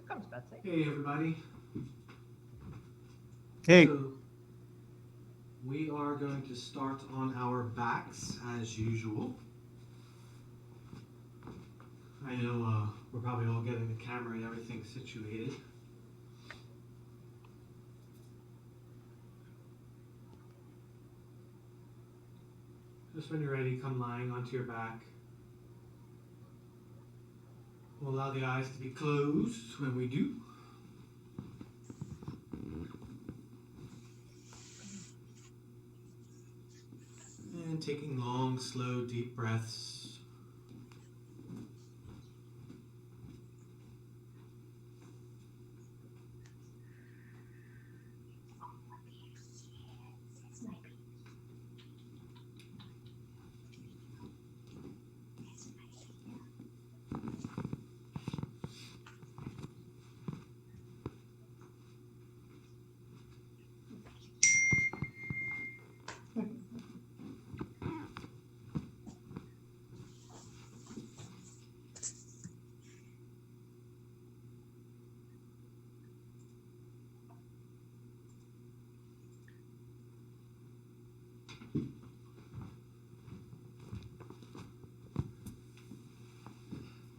Comes Betsy. Hey everybody. Hey. So we are going to start on our backs as usual. I know we're probably all getting the camera and everything situated. Just when you're ready, come lying onto your back. We'll allow the eyes to be closed when we do. And taking long, slow, deep breaths.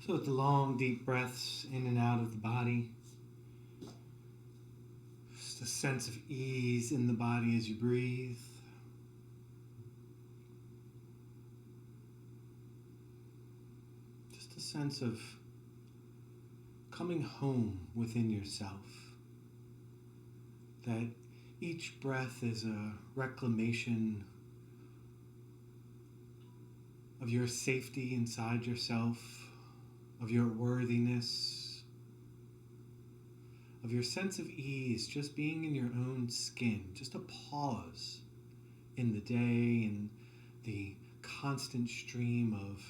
So with the long, deep breaths in and out of the body, just a sense of ease in the body as you breathe. Just a sense of coming home within yourself. That each breath is a reclamation of your safety inside yourself, of your worthiness, of your sense of ease, just being in your own skin, just a pause in the day and the constant stream of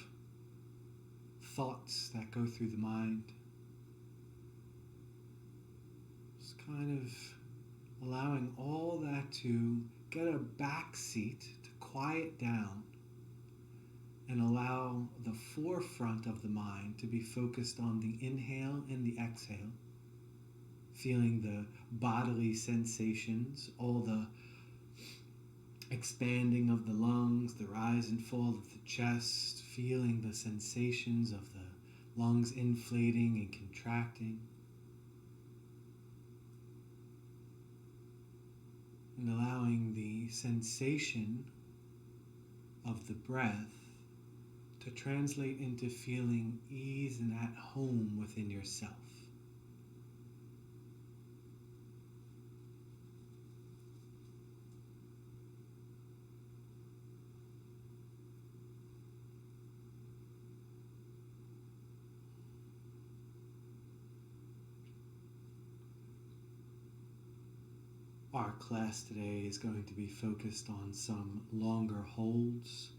thoughts that go through the mind. Just kind of allowing all that to get a back seat, to quiet down, and allow the forefront of the mind to be focused on the inhale and the exhale, feeling the bodily sensations, all the expanding of the lungs, the rise and fall of the chest, feeling the sensations of the lungs inflating and contracting, and allowing the sensation of the breath to translate into feeling ease and at home within yourself. Our class today is going to be focused on some longer holds,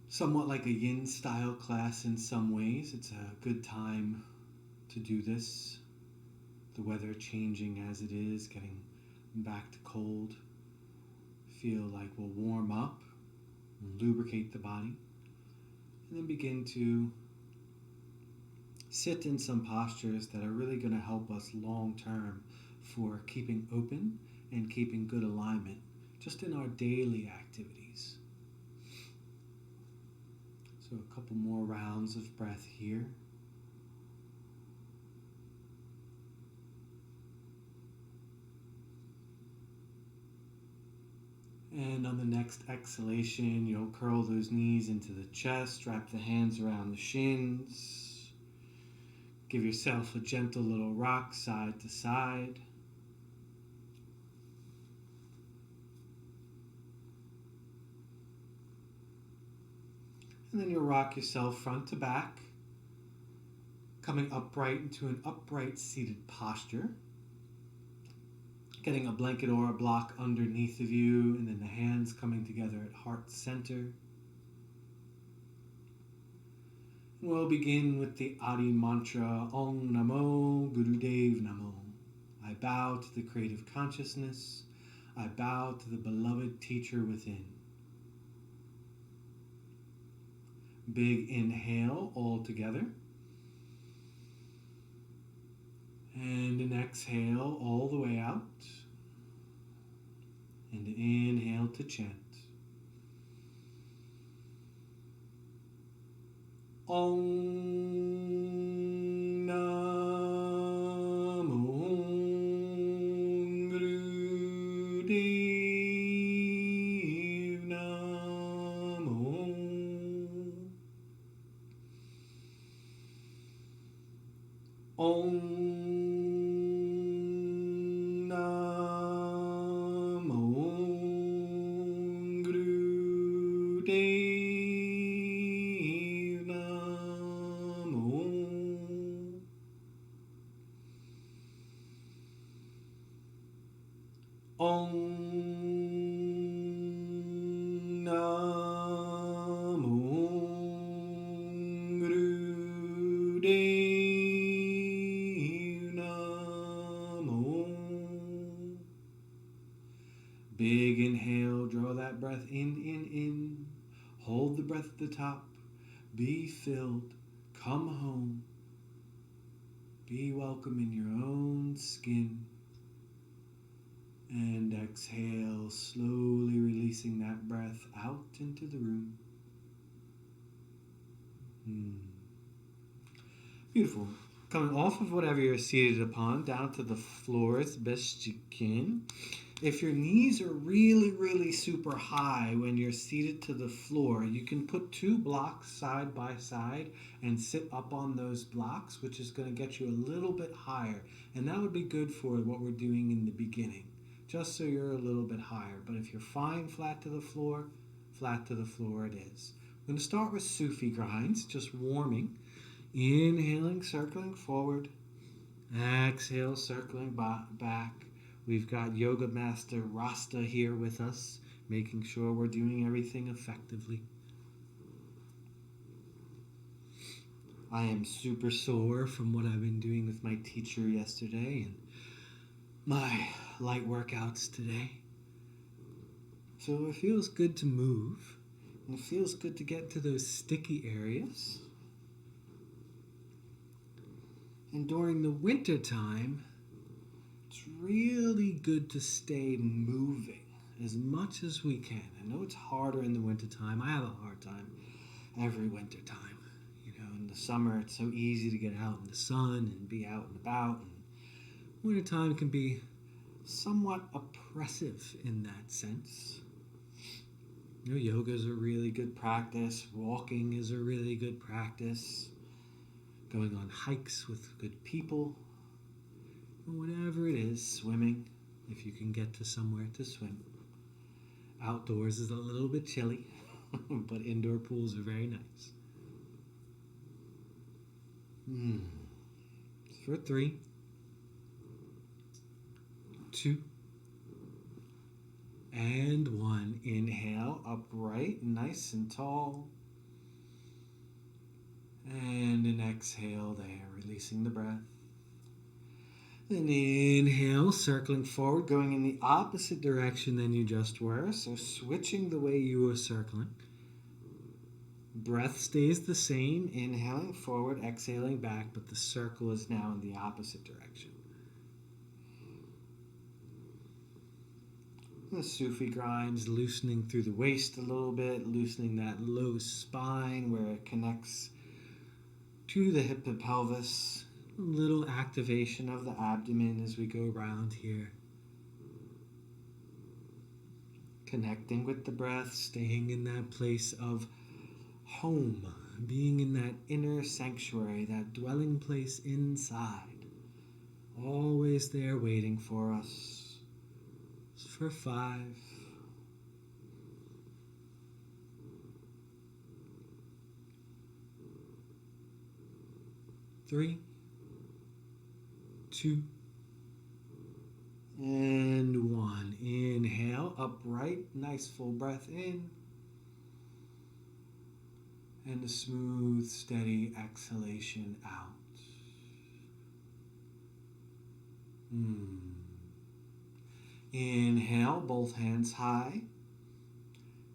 somewhat like a yin style class in some ways. It's a good time to do this. The weather changing as it is, getting back to cold. Feel like we'll warm up, lubricate the body, and then begin to sit in some postures that are really going to help us long term for keeping open and keeping good alignment just in our daily activities. So a couple more rounds of breath here. And on the next exhalation, you'll curl those knees into the chest, wrap the hands around the shins. Give yourself a gentle little rock side to side. And then you'll rock yourself front to back, coming upright into an upright seated posture. Getting a blanket or a block underneath of you, and then the hands coming together at heart center. We'll begin with the Adi mantra, Om Namo Gurudev Namo. I bow to the creative consciousness. I bow to the beloved teacher within. Big inhale all together. And an exhale all the way out. And inhale to chant. Om Namo Gurudev Namo. Om Namo Gurudev Namo. Om Namo Gurudev Namo. Big inhale, draw that breath in. Hold the breath at the top. Be filled. Come home. Be welcome in your own skin. And exhale, slowly releasing that breath out into the room. Beautiful. Coming off of whatever you're seated upon, down to the floor as best you can. If your knees are really, really super high when you're seated to the floor, you can put 2 blocks side by side and sit up on those blocks, which is going to get you a little bit higher. And that would be good for what we're doing in the beginning, just so you're a little bit higher. But if you're fine flat to the floor it is. I'm going to start with Sufi grinds, just warming. Inhaling, circling forward. Exhale, circling back. We've got Yoga Master Rasta here with us, making sure we're doing everything effectively. I am super sore from what I've been doing with my teacher yesterday and my light workouts today. So it feels good to move, and it feels good to get to those sticky areas. And during the winter time, it's really good to stay moving as much as we can. I know it's harder in the wintertime. I have a hard time every winter time. You know, in the summer it's so easy to get out in the sun and be out and about. And wintertime can be somewhat oppressive in that sense. You know, yoga is a really good practice. Walking is a really good practice. Going on hikes with good people. Whatever it is, swimming, if you can get to somewhere to swim. Outdoors is a little bit chilly, but indoor pools are very nice. For 3, 2, and 1. Inhale, upright, nice and tall. And an exhale there, releasing the breath. Then inhale, circling forward, going in the opposite direction than you just were. So switching the way you were circling. Breath stays the same, inhaling forward, exhaling back, but the circle is now in the opposite direction. The Sufi grinds, loosening through the waist a little bit, loosening that low spine where it connects to the hip and pelvis. A little activation of the abdomen as we go around here. Connecting with the breath, staying in that place of home, being in that inner sanctuary, that dwelling place inside. Always there waiting for us. For 5. 3, 2, and 1. Inhale, upright, nice full breath in. And a smooth, steady exhalation out. Inhale, both hands high.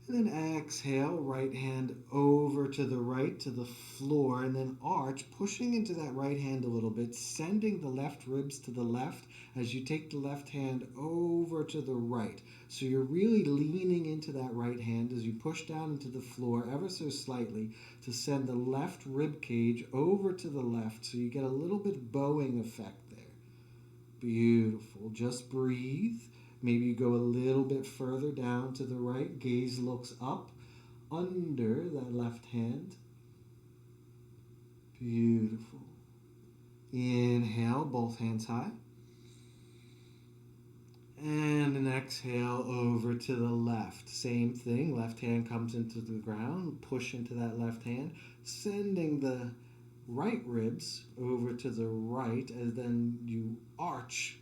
And then exhale, right hand over to the right to the floor, and then arch, pushing into that right hand a little bit, sending the left ribs to the left as you take the left hand over to the right. So you're really leaning into that right hand as you push down into the floor ever so slightly to send the left rib cage over to the left, so you get a little bit bowing effect there. Beautiful. Just breathe. Maybe you go a little bit further down to the right. Gaze looks up under that left hand. Beautiful. Inhale, both hands high. And an exhale over to the left. Same thing. Left hand comes into the ground. Push into that left hand. Sending the right ribs over to the right as then you arch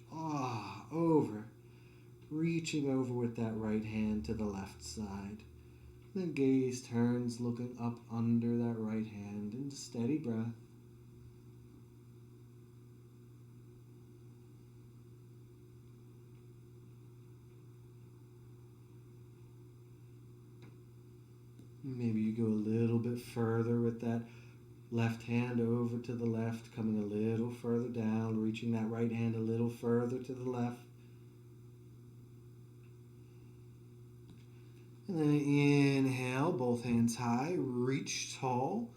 over. Reaching over with that right hand to the left side. Then gaze turns, looking up under that right hand, and steady breath. Maybe you go a little bit further with that left hand over to the left, coming a little further down, reaching that right hand a little further to the left. And then inhale, both hands high, reach tall,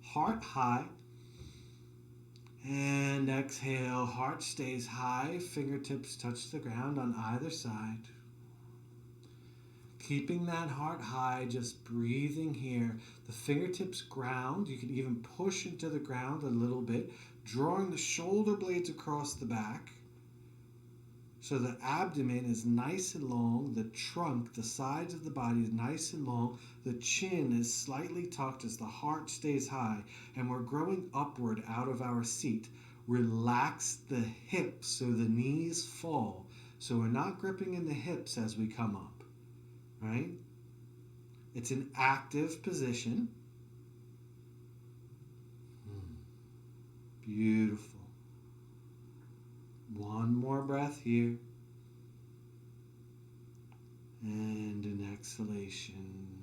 heart high. And exhale, heart stays high, fingertips touch the ground on either side. Keeping that heart high, just breathing here. The fingertips ground. You can even push into the ground a little bit, drawing the shoulder blades across the back. So the abdomen is nice and long, the trunk, the sides of the body is nice and long, the chin is slightly tucked as the heart stays high, and we're growing upward out of our seat. Relax the hips so the knees fall, so we're not gripping in the hips as we come up, right? It's an active position. Beautiful. One more breath here. And an exhalation.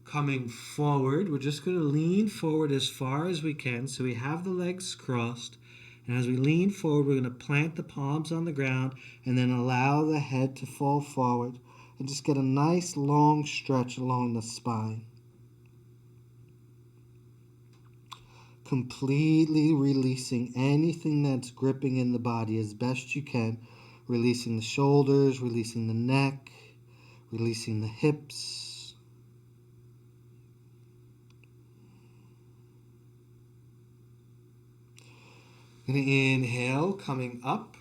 Coming forward, we're just going to lean forward as far as we can. So we have the legs crossed. And as we lean forward, we're going to plant the palms on the ground and then allow the head to fall forward. And just get a nice long stretch along the spine. Completely releasing anything that's gripping in the body as best you can. Releasing the shoulders, releasing the neck, releasing the hips. Going to inhale, coming up,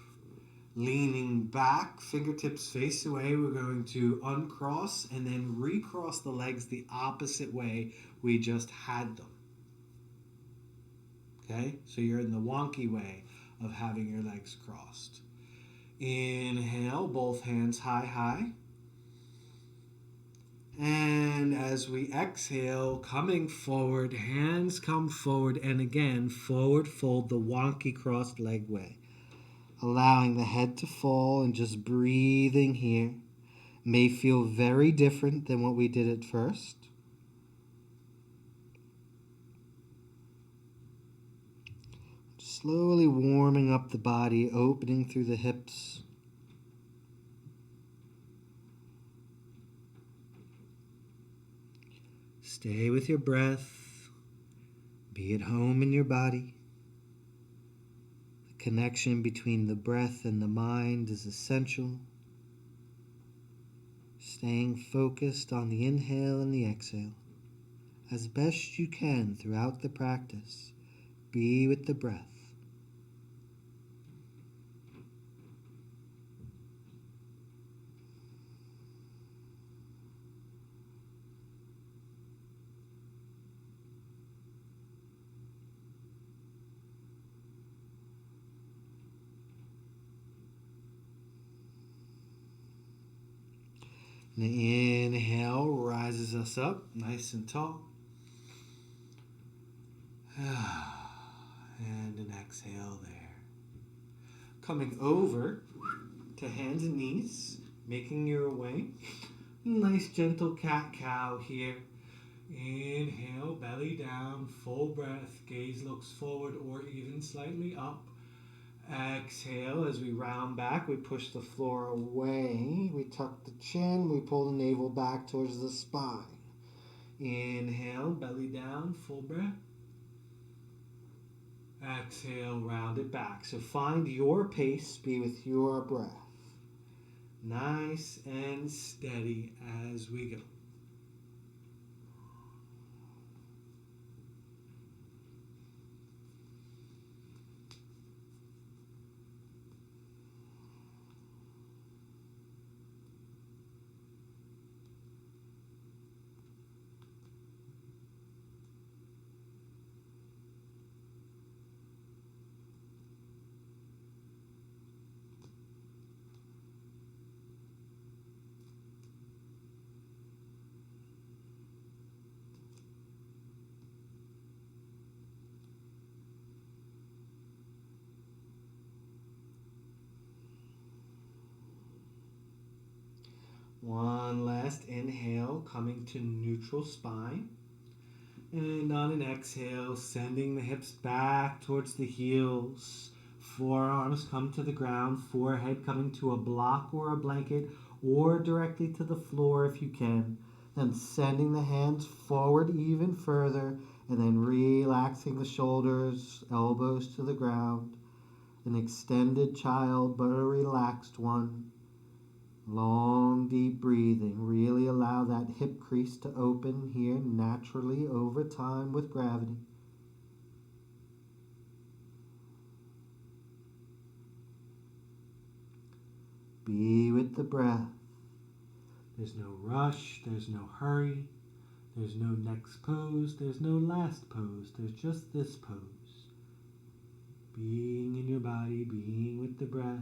leaning back, fingertips face away. We're going to uncross and then recross the legs the opposite way we just had them. Okay, so you're in the wonky way of having your legs crossed. Inhale, both hands high, high. And as we exhale, coming forward, hands come forward, and again, forward fold the wonky crossed leg way. Allowing the head to fall and just breathing here. May feel very different than what we did at first. Slowly warming up the body, opening through the hips. Stay with your breath. Be at home in your body. The connection between the breath and the mind is essential. Staying focused on the inhale and the exhale. As best you can throughout the practice, be with the breath. And the inhale rises us up nice and tall. And an exhale there. Coming over to hands and knees, making your way Nice gentle cat-cow here. Inhale, belly down, full breath. Gaze looks forward or even slightly up. Exhale, as we round back, we push the floor away. We tuck the chin, we pull the navel back towards the spine. Inhale, belly down, full breath. Exhale, round it back. So find your pace, be with your breath. Nice and steady as we go. One last inhale, coming to neutral spine. And on an exhale, sending the hips back towards the heels. Forearms come to the ground, forehead coming to a block or a blanket or directly to the floor if you can. Then sending the hands forward even further and then relaxing the shoulders, elbows to the ground. An extended child but a relaxed one. Long, deep breathing. Really allow that hip crease to open here naturally over time with gravity. Be with the breath. There's no rush, there's no hurry, there's no next pose, there's no last pose, there's just this pose. Being in your body, being with the breath.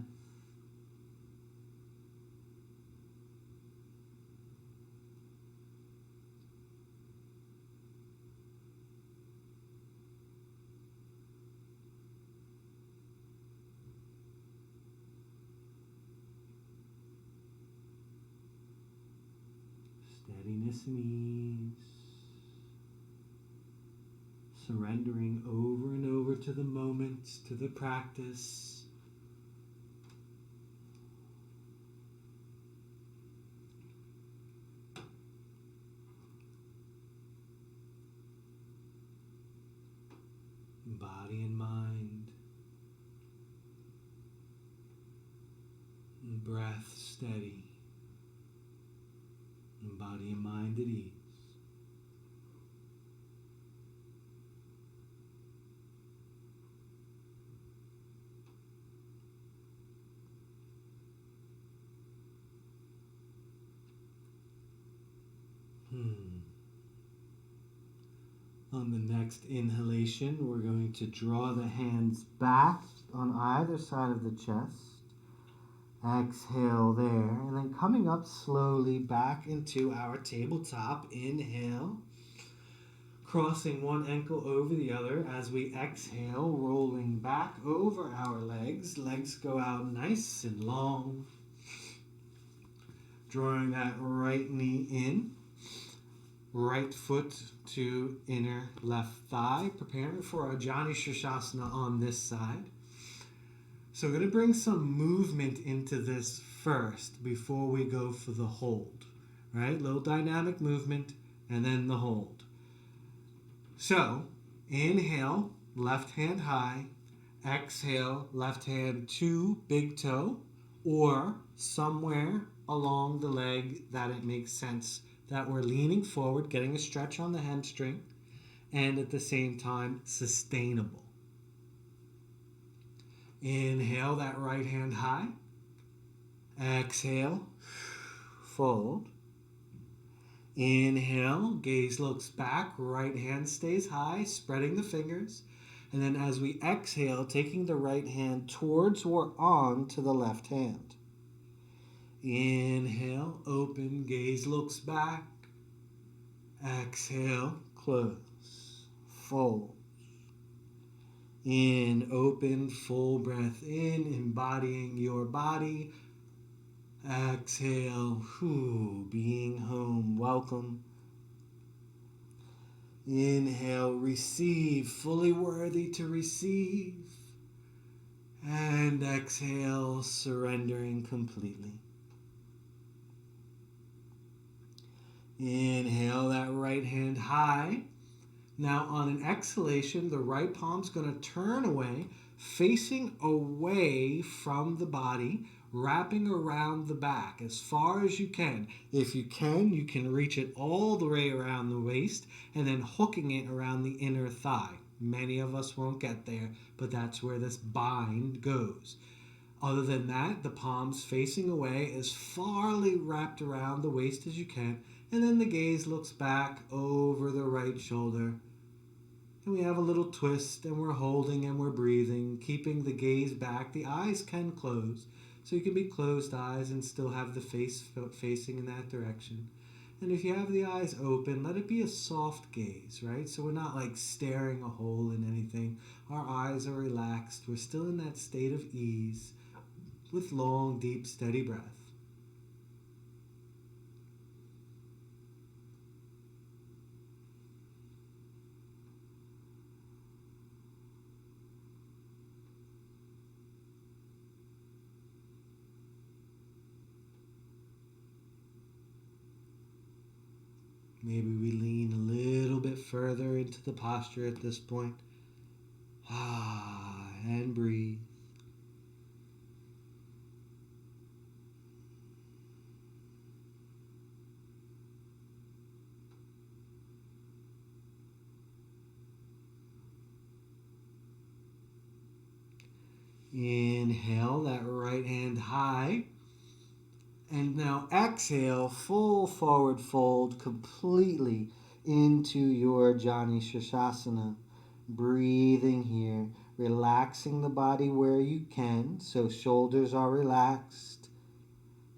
Steadiness and ease. Surrendering over and over to the moment, to the practice. Body and mind. Breath steady. Body and mind at ease. On the next inhalation, we're going to draw the hands back on either side of the chest. Exhale there, and then coming up slowly back into our tabletop. Inhale, crossing one ankle over the other as we exhale, rolling back over our legs. Legs go out nice and long. Drawing that right knee in. Right foot to inner left thigh. Preparing for a Jani Shirshasana on this side. So we're going to bring some movement into this first before we go for the hold. Right? Little dynamic movement and then the hold. So, inhale, left hand high. Exhale, left hand to big toe or somewhere along the leg that it makes sense that we're leaning forward, getting a stretch on the hamstring, and at the same time, sustainable. Inhale that right hand high. Exhale, fold. Inhale, gaze looks back, right hand stays high, spreading the fingers. And then as we exhale, taking the right hand towards or on to the left hand. Inhale, open, gaze looks back. Exhale, close, fold. In, open, full breath in, embodying your body Exhale, being home, welcome. Inhale, receive, fully worthy to receive. And exhale, surrendering completely. Inhale that right hand high. Now on an exhalation, the right palm's going to turn away, facing away from the body, wrapping around the back as far as you can. If you can reach it all the way around the waist and then hooking it around the inner thigh. Many of us won't get there, but that's where this bind goes. Other than that, the palms facing away as farly wrapped around the waist as you can, and then the gaze looks back over the right shoulder. And we have a little twist, and we're holding and we're breathing, keeping the gaze back. The eyes can close, so you can be closed eyes and still have the face facing in that direction. And if you have the eyes open, let it be a soft gaze, right? So we're not like staring a hole in anything. Our eyes are relaxed. We're still in that state of ease with long, deep, steady breath. Maybe we lean a little bit further into the posture at this point. And breathe. Inhale that right hand high. And now exhale, full forward fold completely into your Jani Shirshasana. Breathing here, relaxing the body where you can. So shoulders are relaxed,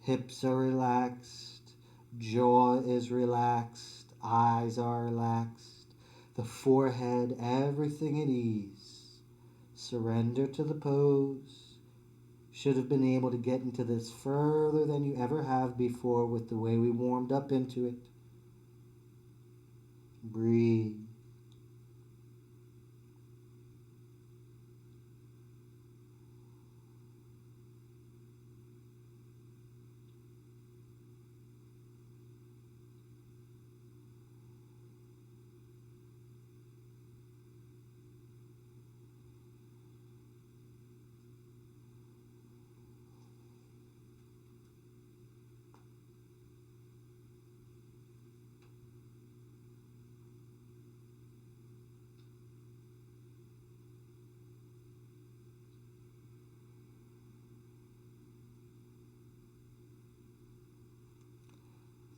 hips are relaxed, jaw is relaxed, eyes are relaxed, the forehead, everything at ease. Surrender to the pose. Should have been able to get into this further than you ever have before with the way we warmed up into it. Breathe.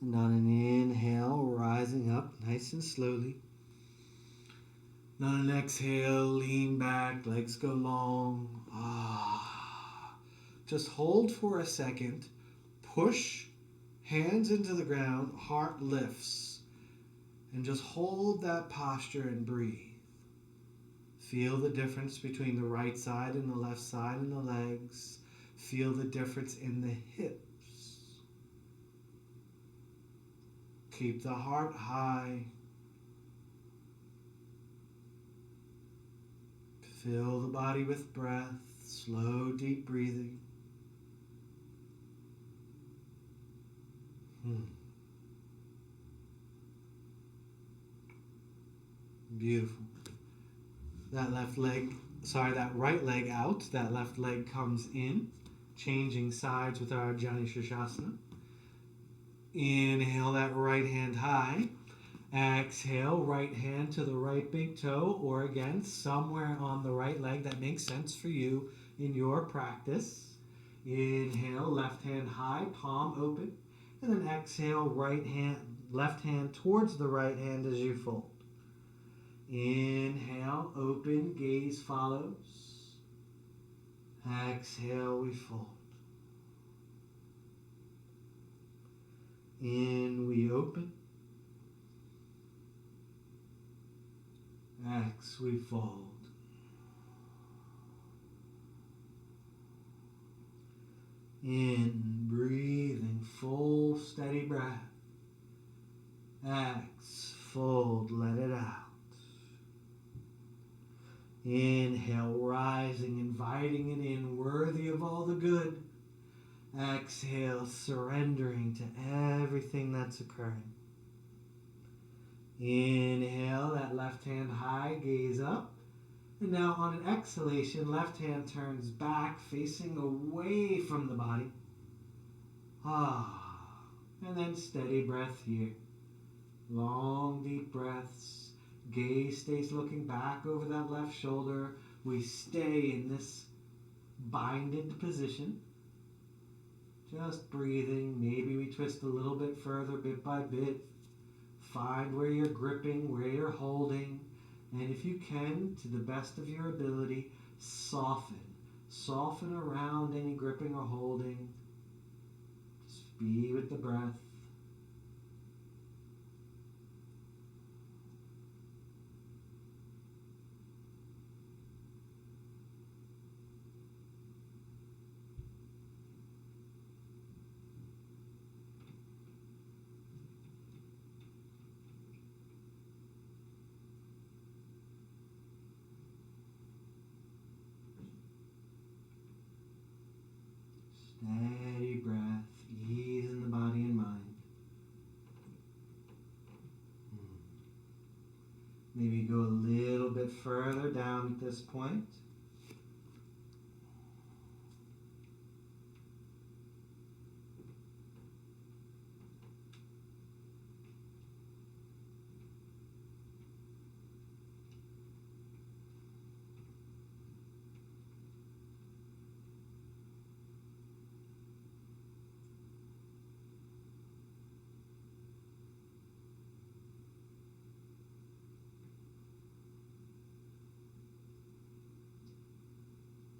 And on an inhale, rising up nice and slowly. And on an exhale, lean back, legs go long. Just hold for a second. Push hands into the ground, heart lifts. And just hold that posture and breathe. Feel the difference between the right side and the left side and the legs. Feel the difference in the hips. Keep the heart high. Fill the body with breath, slow, deep breathing. Beautiful. That right leg out. That left leg comes in, changing sides with our Jani Shirshasana. Inhale that right hand high. Exhale, right hand to the right big toe, or again, somewhere on the right leg that makes sense for you in your practice. Inhale, left hand high, palm open. And then exhale, left hand towards the right hand as you fold. Inhale, open, gaze follows. Exhale, we fold. In, we open. X, we fold. In, breathe. full steady breath. Fold, let it out. Inhale, rising, inviting it in, worthy of all the good. Exhale, surrendering to everything that's occurring. Inhale, that left hand high, gaze up. And now on an exhalation, left hand turns back, facing away from the body. And then steady breath here. Long, deep breaths. Gaze stays looking back over that left shoulder. We stay in this binded position. Just breathing. Maybe we twist a little bit further, bit by bit. Find where you're gripping, where you're holding. And if you can, to the best of your ability, soften. Soften around any gripping or holding. Just be with the breath. Steady breath, ease in the body and mind. Maybe go a little bit further down at this point.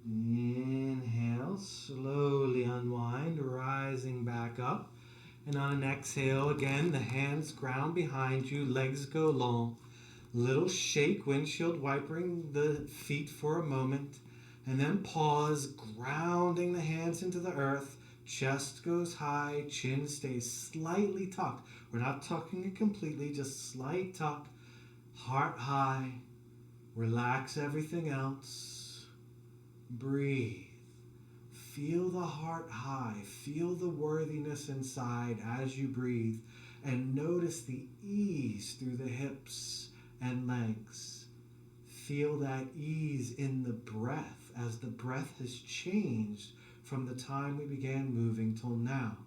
Inhale, slowly unwind, rising back up. And on an exhale, again, the hands ground behind you, legs go long. Little shake, windshield wipering the feet for a moment. And then pause, grounding the hands into the earth. Chest goes high, chin stays slightly tucked. We're not tucking it completely, just slight tuck. Heart high. Relax everything else. Breathe. Feel the heart high. Feel the worthiness inside as you breathe. And notice the ease through the hips and legs. Feel that ease in the breath as the breath has changed from the time we began moving till now.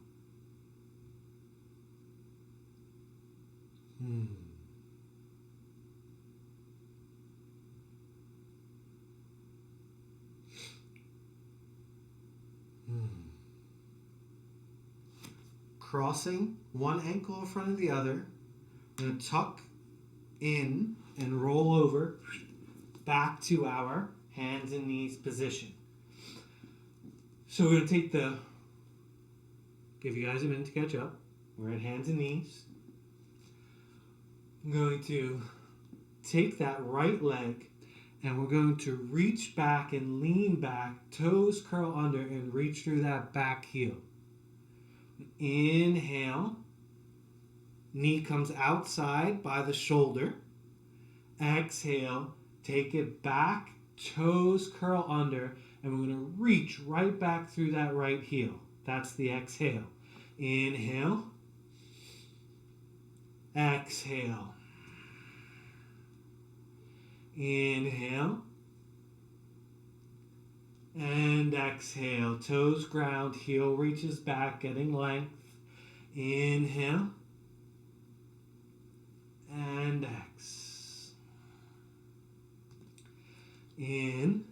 Crossing one ankle in front of the other. We're going to tuck in and roll over back to our hands and knees position. So we're going to give you guys a minute to catch up. We're at hands and knees. I'm going to take that right leg and we're going to reach back and lean back, toes curl under and reach through that back heel. Inhale, knee comes outside by the shoulder. Exhale, take it back, toes curl under, and we're going to reach right back through that right heel. That's the exhale. Inhale, exhale. Inhale, and exhale. Toes ground, heel reaches back, getting length. Inhale, and exhale. In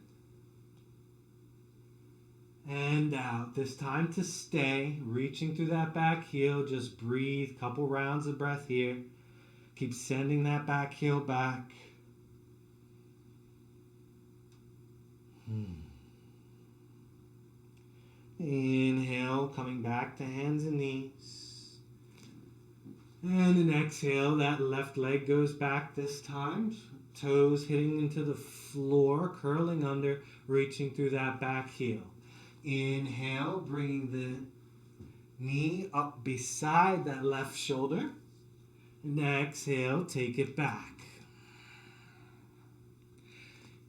and out. This time to stay, reaching through that back heel. Just breathe, couple rounds of breath here. Keep sending that back heel back. Inhale, coming back to hands and knees. And an exhale, that left leg goes back this time. Toes hitting into the floor, curling under, reaching through that back heel. Inhale, bringing the Knee up beside that left shoulder. And exhale, take it back.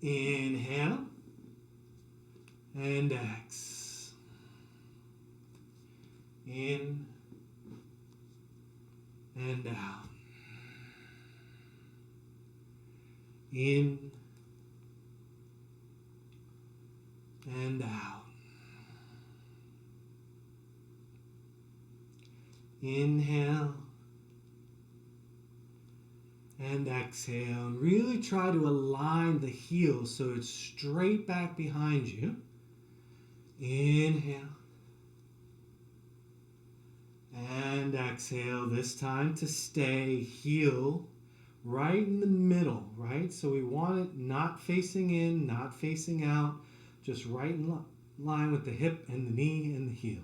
Inhale. And exhale. In and out. In and out. Inhale and exhale. Really try to align the heel so it's straight back behind you. Inhale and exhale. This time to stay heel right in the middle, right? So we want it not facing in, not facing out, just right in line with the hip and the knee and the heel.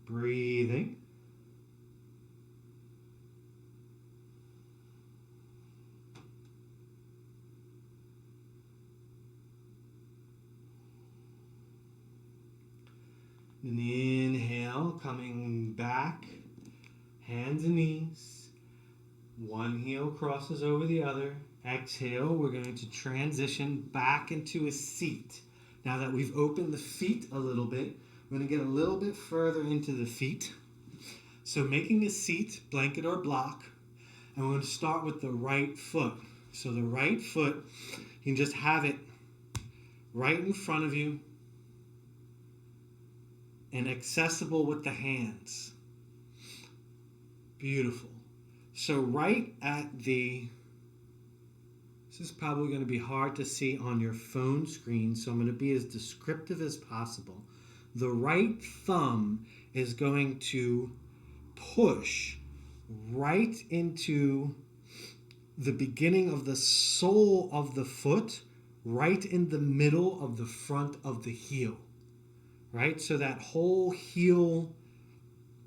Breathing. And inhale, coming back, hands and knees. One heel crosses over the other. Exhale, we're going to transition back into a seat. Now that we've opened the feet a little bit, we're going to get a little bit further into the feet. So making a seat, blanket or block, and we're going to start with the right foot. So the right foot, you can just have it right in front of you and accessible with the hands. Beautiful. So right at this is probably going to be hard to see on your phone screen, so I'm going to be as descriptive as possible. The right thumb is going to push right into the beginning of the sole of the foot, right in the middle of the front of the heel. Right? So that whole heel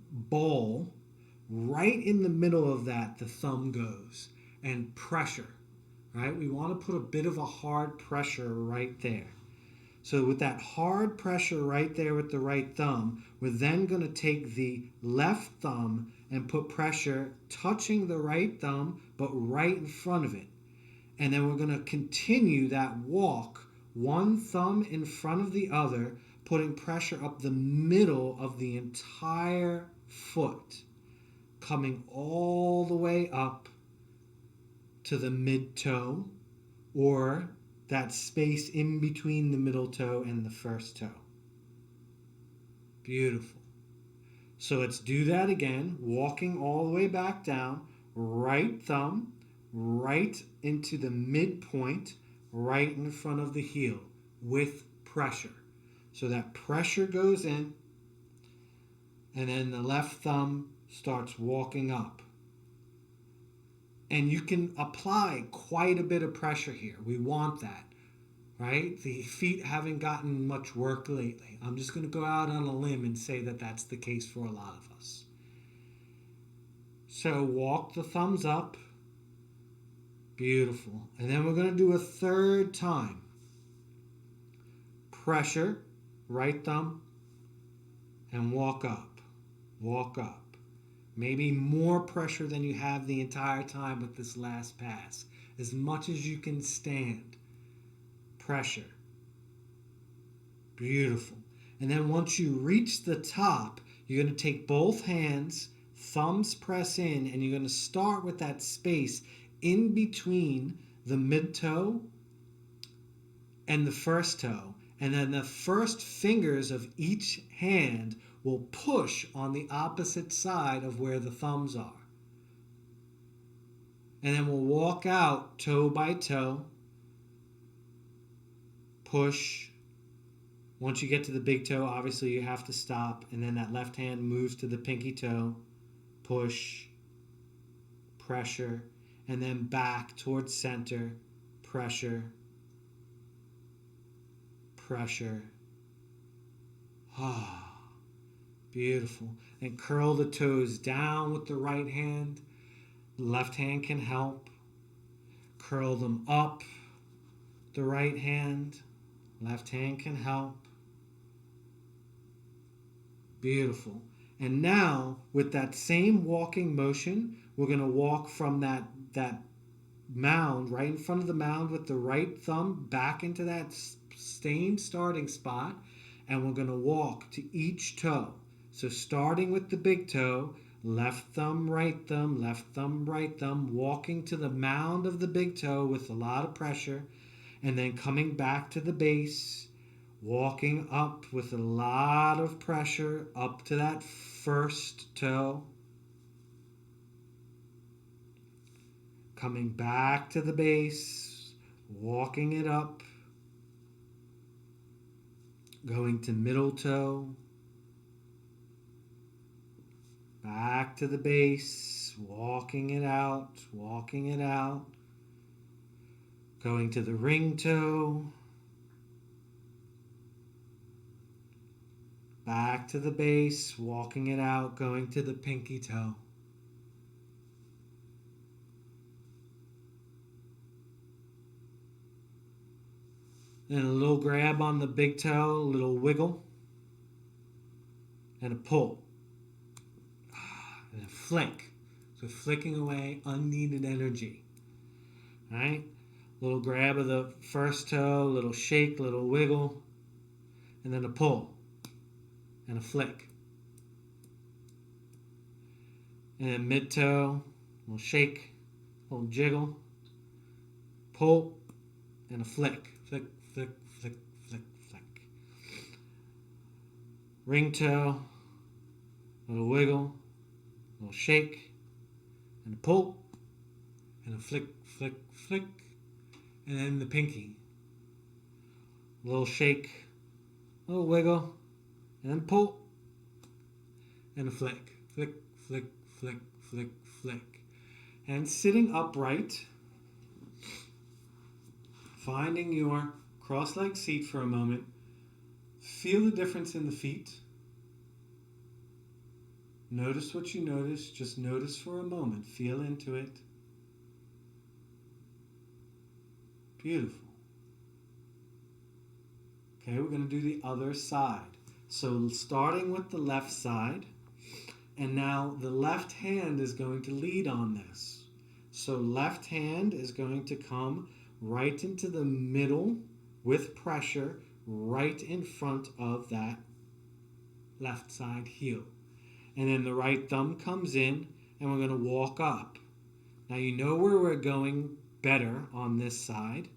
ball, right in the middle of that, the thumb goes. And pressure, right? We want to put a bit of a hard pressure right there. So with that hard pressure right there with the right thumb, we're then going to take the left thumb and put pressure touching the right thumb, but right in front of it. And then we're going to continue that walk, one thumb in front of the other, putting pressure up the middle of the entire foot, coming all the way up to the mid-toe, or that space in between the middle toe and the first toe. Beautiful. So let's do that again, walking all the way back down, right thumb, right into the midpoint, right in front of the heel with pressure. So that pressure goes in, and then the left thumb starts walking up. And you can apply quite a bit of pressure here. We want that, right? The feet haven't gotten much work lately. I'm just going to go out on a limb and say that that's the case for a lot of us. So walk the thumbs up. Beautiful. And then we're going to do a third time. Pressure, right thumb, and walk up. Walk up. Maybe more pressure than you have the entire time with this last pass. As much as you can stand. Pressure. Beautiful. And then once you reach the top, you're going to take both hands, thumbs press in, and you're going to start with that space in between the mid-toe and the first toe. And then the first fingers of each hand will push on the opposite side of where the thumbs are. And then we'll walk out toe by toe. Push. Once you get to the big toe, obviously you have to stop. And then that left hand moves to the pinky toe. Push. Pressure. And then back towards center. Pressure. Pressure. Ah. Beautiful. And curl the toes down with the right hand. The left hand can help. Curl them up. The right hand. Left hand can help. Beautiful. And now, with that same walking motion, we're going to walk from that mound, right in front of the mound with the right thumb back into that same starting spot, and we're going to walk to each toe. So starting with the big toe, left thumb, right thumb, left thumb, right thumb, walking to the mound of the big toe with a lot of pressure, and then coming back to the base, walking up with a lot of pressure up to that first toe, coming back to the base, walking it up, going to middle toe, back to the base, walking it out, going to the ring toe, back to the base, walking it out, going to the pinky toe. Then a little grab on the big toe, a little wiggle, and a pull. And a flick. So flicking away unneeded energy. All right? Little grab of the first toe, little shake, little wiggle, and then a pull and a flick. And then mid toe, little shake, little jiggle, pull, and a flick. Flick, flick, flick, flick, flick. Ring toe, little wiggle, little shake, and a pull, and a flick, flick, flick. And then the pinky. Little shake, little wiggle, and then pull, and a flick. Flick, flick, flick, flick, flick. And sitting upright, finding your cross-legged seat for a moment. Feel the difference in the feet. Notice what you notice. Just notice for a moment. Feel into it. Beautiful. Okay, we're going to do the other side. So starting with the left side, and now the left hand is going to lead on this. So left hand is going to come right into the middle with pressure, right in front of that left side heel. And then the right thumb comes in, and we're going to walk up. Now you know where we're going better on this side.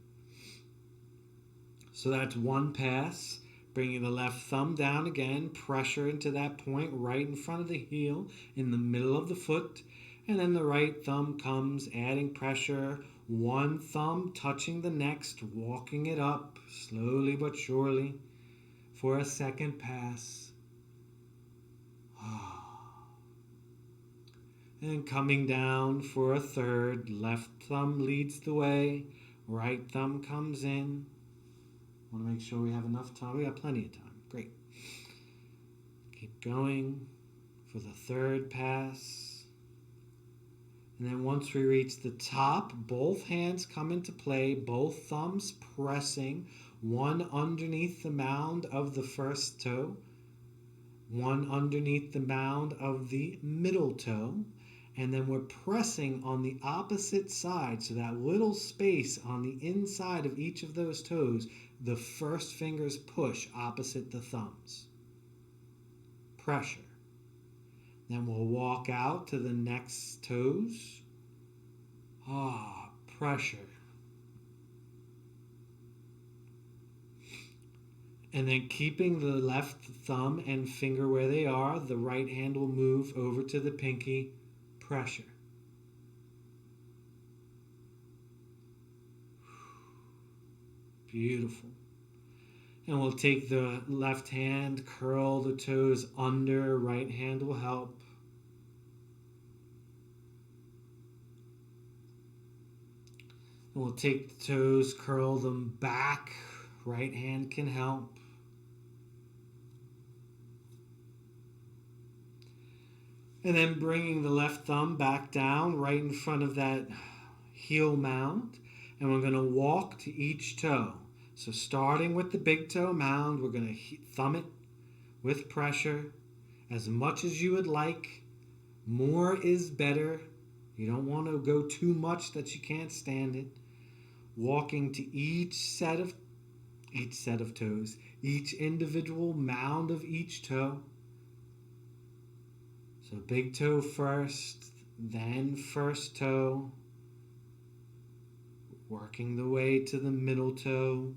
So that's one pass, bringing the left thumb down again, pressure into that point right in front of the heel, in the middle of the foot, and then the right thumb comes, adding pressure, one thumb touching the next, walking it up, slowly but surely, for a second pass. And coming down for a third, left thumb leads the way, right thumb comes in. Want to make sure we have enough time. We got plenty of time. Great. Keep going for the third pass. And then once we reach the top, both hands come into play, both thumbs pressing, one underneath the mound of the first toe, one underneath the mound of the middle toe, and then we're pressing on the opposite side, so that little space on the inside of each of those toes, the first fingers push opposite the thumbs. Pressure. Then we'll walk out to the next toes. Pressure. And then keeping the left thumb and finger where they are, the right hand will move over to the pinky. Pressure. Beautiful. And we'll take the left hand, curl the toes under, right hand will help. And we'll take the toes, curl them back, right hand can help. And then bringing the left thumb back down right in front of that heel mound. And we're going to walk to each toe. So starting with the big toe mound, we're going to thumb it with pressure. as much as you would like. More is better. You don't want to go too much that you can't stand it. Walking to each set of toes, each individual mound of each toe. So big toe first, then first toe, working the way to the middle toe.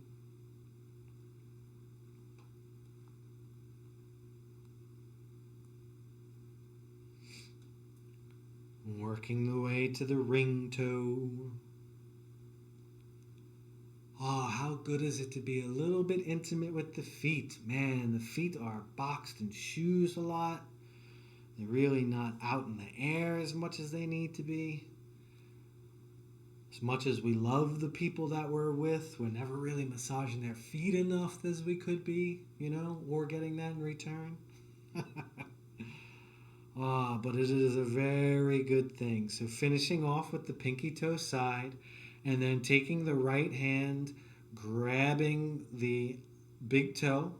Working the way to the ring toe. Oh, how good is it to be a little bit intimate with the feet? Man, the feet are boxed in shoes a lot. They're really not out in the air as much as they need to be. As much as we love the people that we're with, we're never really massaging their feet enough as we could be, or getting that in return. But it is a very good thing. So finishing off with the pinky toe side, and then taking the right hand, grabbing the big toe.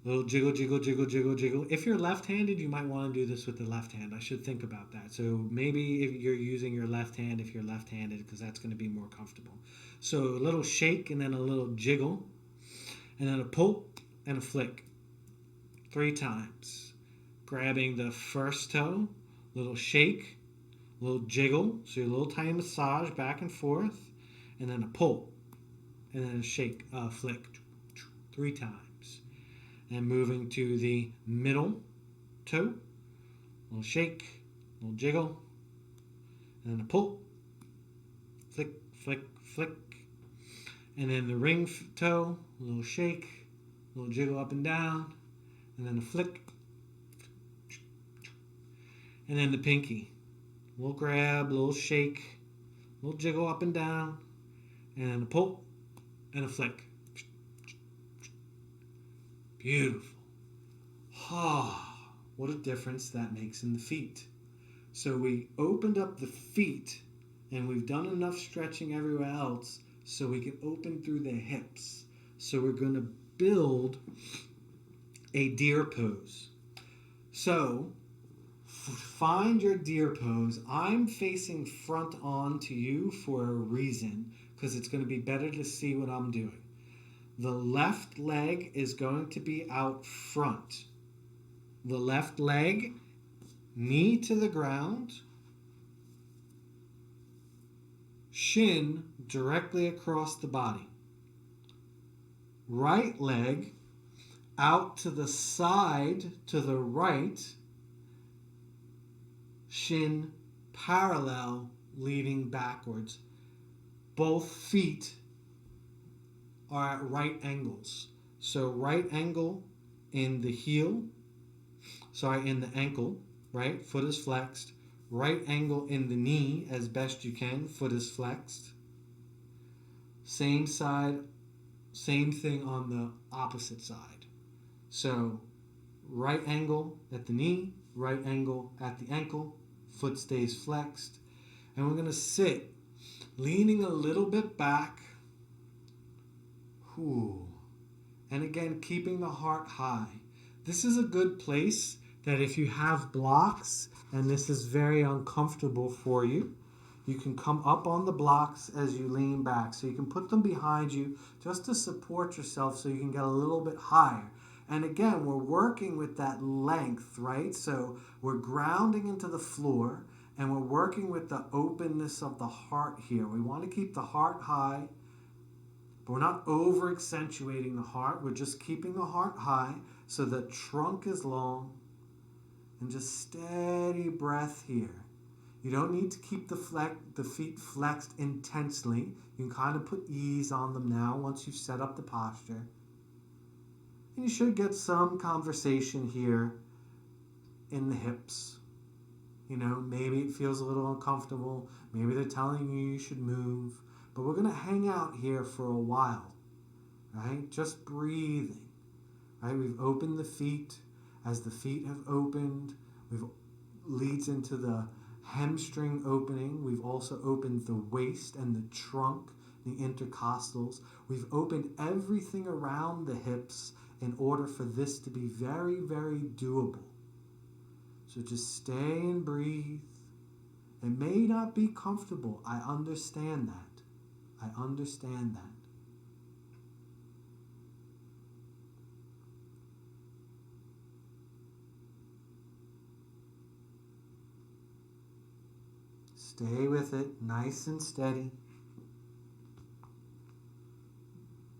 Little jiggle, jiggle, jiggle, jiggle, jiggle. If you're left-handed, you might want to do this with the left hand. I should think about that. So maybe if you're using your left hand, if you're left-handed, because that's going to be more comfortable. So a little shake and then a little jiggle, and then a pull and a flick. 3 times. Grabbing the first toe, little shake, little jiggle, so a little tiny massage back and forth, and then a pull, and then a shake, flick, 3 times. And moving to the middle toe, little shake, little jiggle, and then a pull, flick, flick, flick. And then the ring toe, little shake, little jiggle up and down, and then a flick. And then the pinky, little grab, little shake, little jiggle up and down, and then a pull and a flick. Beautiful. What a difference that makes in the feet. So we opened up the feet, and we've done enough stretching everywhere else so we can open through the hips. So we're going to build a deer pose. So find your deer pose. I'm facing front on to you for a reason, because it's going to be better to see what I'm doing. The left leg is going to be out front. The left leg, knee to the ground, shin directly across the body. Right leg out to the side to the right, shin parallel leading backwards. Both feet are at right angles. So right angle in the in the ankle, right? Foot is flexed. Right angle in the knee as best you can. Foot is flexed. Same side, same thing on the opposite side. So right angle at the knee, right angle at the ankle, foot stays flexed. And we're going to sit leaning a little bit back. And again, keeping the heart high. This is a good place that if you have blocks and this is very uncomfortable for you, you can come up on the blocks as you lean back. So you can put them behind you just to support yourself so you can get a little bit higher. And again, we're working with that length, right? So we're grounding into the floor and we're working with the openness of the heart here. We want to keep the heart high, but we're not over accentuating the heart. We're just keeping the heart high so the trunk is long, and just steady breath here. You don't need to keep the feet flexed intensely. You can kind of put ease on them now once you've set up the posture. And you should get some conversation here in the hips. Maybe it feels a little uncomfortable. Maybe they're telling you should move. But we're going to hang out here for a while, right? Just breathing, right? We've opened the feet. As the feet have opened, leads into the hamstring opening. We've also opened the waist and the trunk the intercostals. We've opened everything around the hips in order for this to be very, very doable. So just stay and breathe. It may not be comfortable. I understand that. I understand that. Stay with it, nice and steady.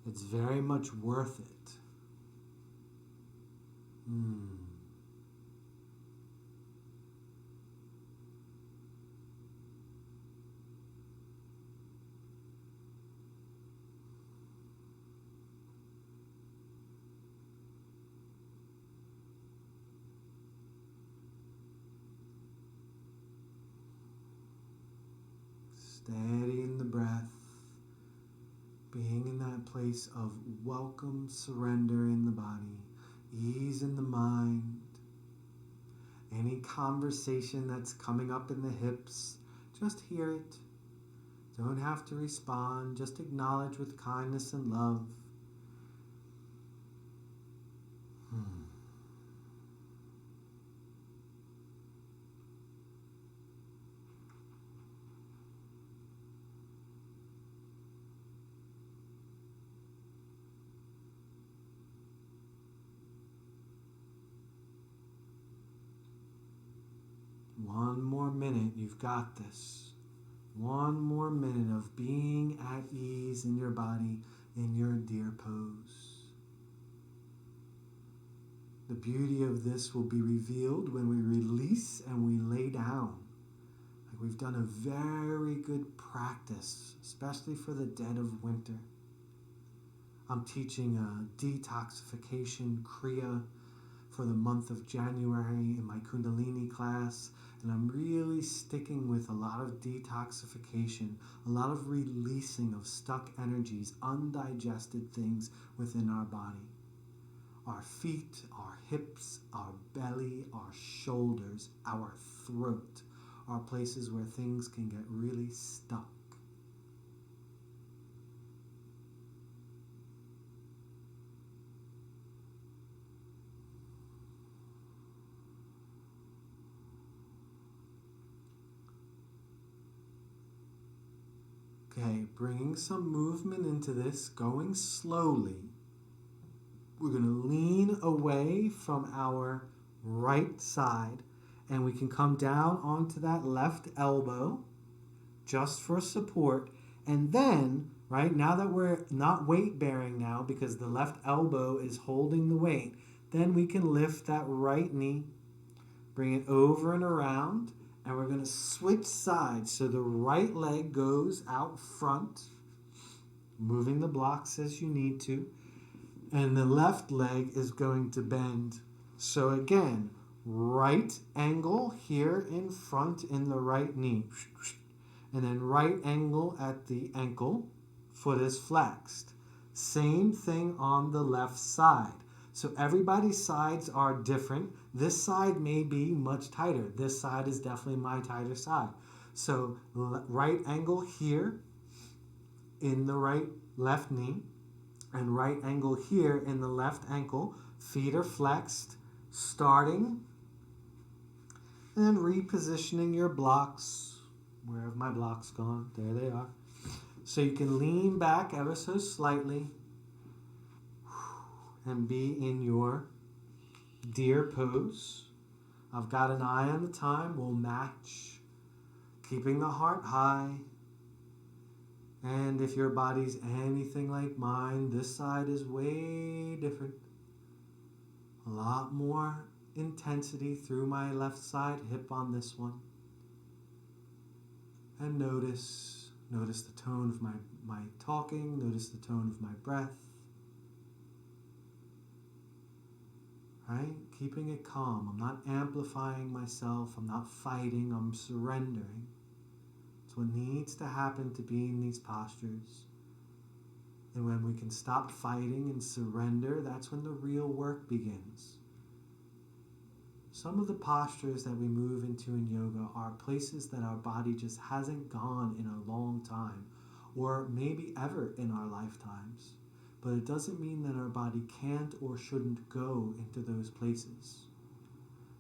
It's very much worth it. Steadying the breath, being in that place of welcome surrender in the body, ease in the mind. Any conversation that's coming up in the hips, just hear it. Don't have to respond, just acknowledge with kindness and love. One more minute, you've got this. One more minute of being at ease in your body, in your deer pose. The beauty of this will be revealed when we release and we lay down. Like we've done a very good practice, especially for the dead of winter. I'm teaching a detoxification Kriya for the month of January in my Kundalini class, and I'm really sticking with a lot of detoxification, a lot of releasing of stuck energies, undigested things within our body. Our feet, our hips, our belly, our shoulders, our throat are places where things can get really stuck. Okay, bringing some movement into this, going slowly. We're going to lean away from our right side, and we can come down onto that left elbow just for support. And then, right, now that we're not weight bearing now because the left elbow is holding the weight, then we can lift that right knee, bring it over and around, and we're going to switch sides. So the right leg goes out front, moving the blocks as you need to. And the left leg is going to bend. So again, right angle here in front in the right knee. And then right angle at the ankle. Foot is flexed. Same thing on the left side. So everybody's sides are different. This side may be much tighter. This side is definitely my tighter side. So right angle here in the left knee, and right angle here in the left ankle. Feet are flexed, starting, and then repositioning your blocks. Where have my blocks gone? There they are. So you can lean back ever so slightly and be in your deer pose. I've got an eye on the time. We'll match, keeping the heart high. And if your body's anything like mine, this side is way different. A lot more intensity through my left side hip on this one. And notice the tone of my talking, notice the tone of my breath. Right? Keeping it calm. I'm not amplifying myself. I'm not fighting. I'm surrendering. It's what needs to happen to be in these postures. And when we can stop fighting and surrender, that's when the real work begins. Some of the postures that we move into in yoga are places that our body just hasn't gone in a long time. or maybe ever in our lifetimes. But it doesn't mean that our body can't or shouldn't go into those places.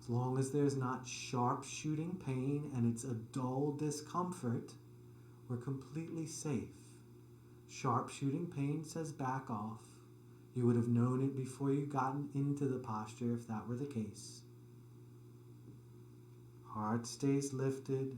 As long as there's not sharp shooting pain and it's a dull discomfort, we're completely safe. Sharp shooting pain says back off. You would have known it before you gotten into the posture if that were the case. Heart stays lifted.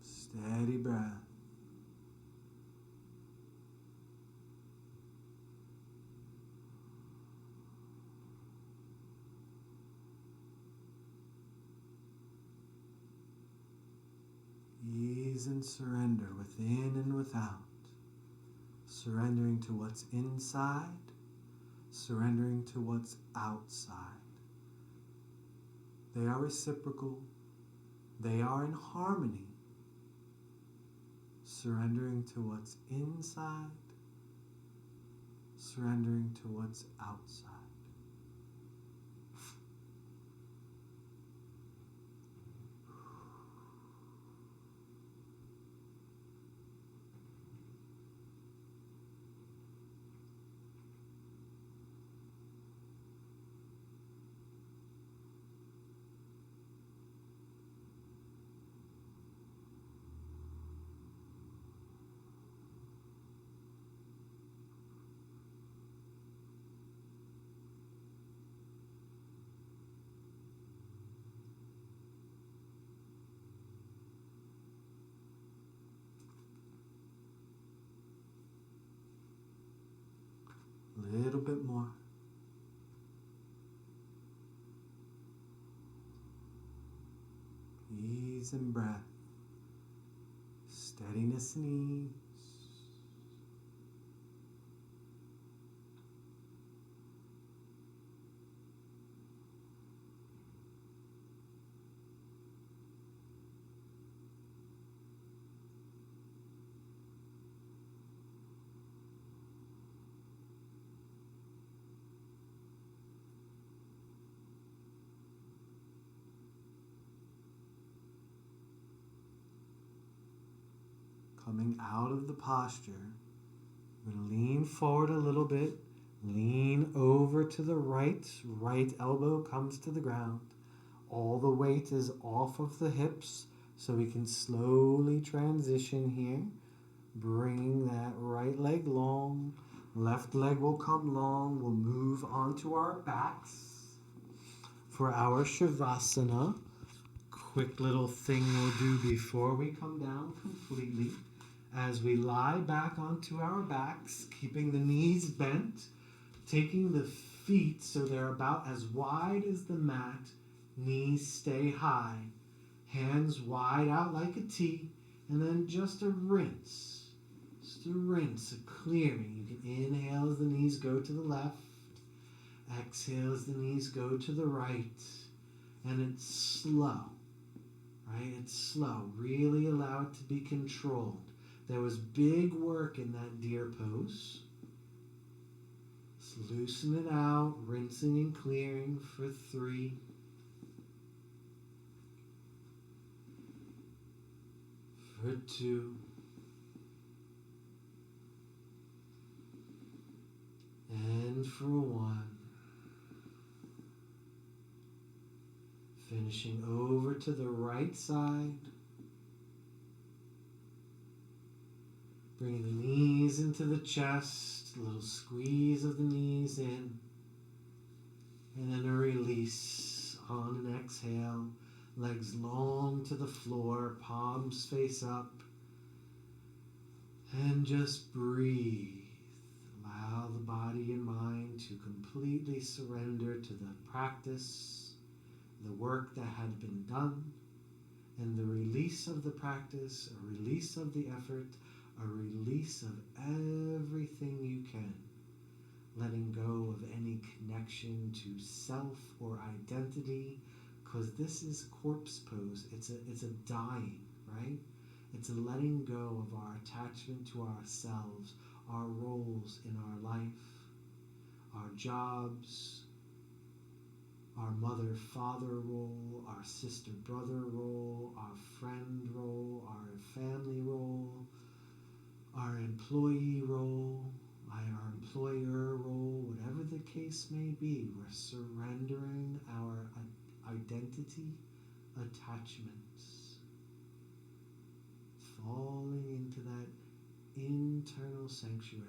Steady breath. Ease and surrender within and without. Surrendering to what's inside, surrendering to what's outside. They are reciprocal. They are in harmony. Surrendering to what's inside, surrendering to what's outside. A little bit more. Ease and breath. Steadiness and ease. Coming out of the posture, we're going to lean forward a little bit, lean over to the right elbow comes to the ground. All the weight is off of the hips, so we can slowly transition here, bringing that right leg long, left leg will come long, we'll move onto our backs for our Shavasana. Quick little thing we'll do before we come down completely. As we lie back onto our backs, keeping the knees bent, taking the feet so they're about as wide as the mat, knees stay high, hands wide out like a T, and then just a rinse, a clearing. You can inhale as the knees go to the left, exhale as the knees go to the right, and it's slow, right? It's slow. Really allow it to be controlled. There was big work in that deer pose. Just loosen it out, rinsing and clearing for 3. For 2. And for 1. Finishing over to the right side. Bringing the knees into the chest, a little squeeze of the knees in, and then a release on an exhale. Legs long to the floor, palms face up, and just breathe. Allow the body and mind to completely surrender to the practice, the work that had been done, and the release of the practice, a release of the effort, a release of everything you can, letting go of any connection to self or identity, because this is corpse pose. It's a dying, right? It's a letting go of our attachment to ourselves, our roles in our life, our jobs, our mother-father role, our sister-brother role, our friend role, our family role, our employee role, our employer role, whatever the case may be, we're surrendering our identity attachments, falling into that internal sanctuary.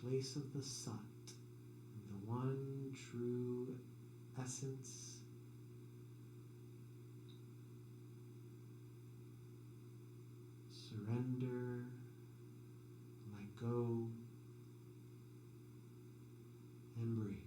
The place of the sun, the one true essence. Surrender, let go, and breathe.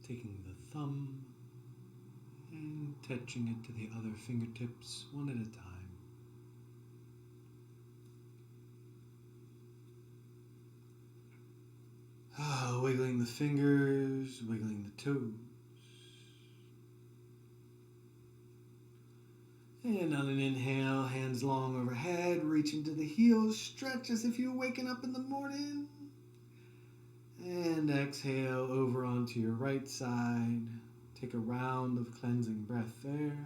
Taking the thumb and touching it to the other fingertips one at a time. Wiggling the fingers, wiggling the toes. And on an inhale, hands long overhead, reach into the heels, stretch as if you're waking up in the morning. And exhale over onto your right side. Take a round of cleansing breath there.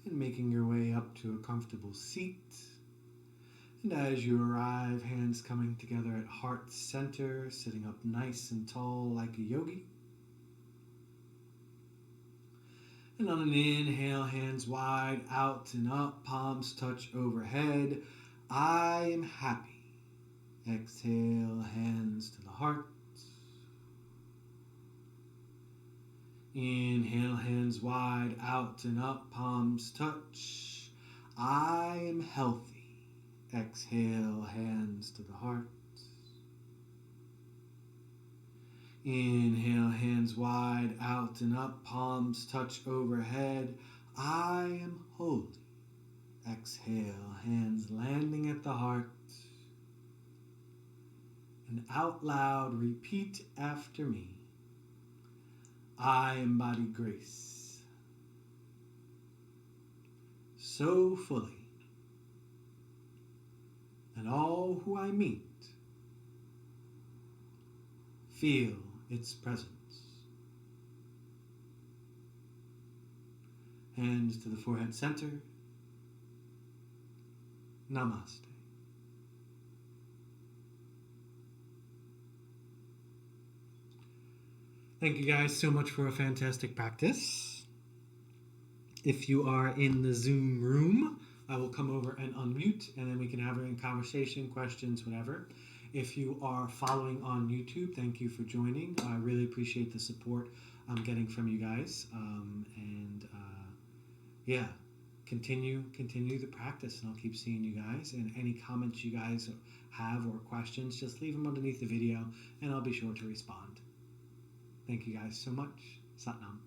And making your way up to a comfortable seat. And as you arrive, hands coming together at heart center, sitting up nice and tall like a yogi. And on an inhale, hands wide out and up, palms touch overhead. I am happy. Exhale, hands to the heart. Inhale, hands wide out and up, palms touch. I am healthy. Exhale, hands to the heart. Inhale, hands wide out and up, palms touch overhead. I am holy. Exhale, hands landing at the heart. And out loud, repeat after me. I embody grace so fully. And all who I meet feel its presence. Hands to the forehead center. Namaste. Thank you guys so much for a fantastic practice. If you are in the Zoom room, I will come over and unmute, and then we can have a conversation, questions, whatever. If you are following on YouTube, thank you for joining. I really appreciate the support I'm getting from you guys. Yeah, continue the practice, and I'll keep seeing you guys. And any comments you guys have or questions, just leave them underneath the video, and I'll be sure to respond. Thank you guys so much. Satnam.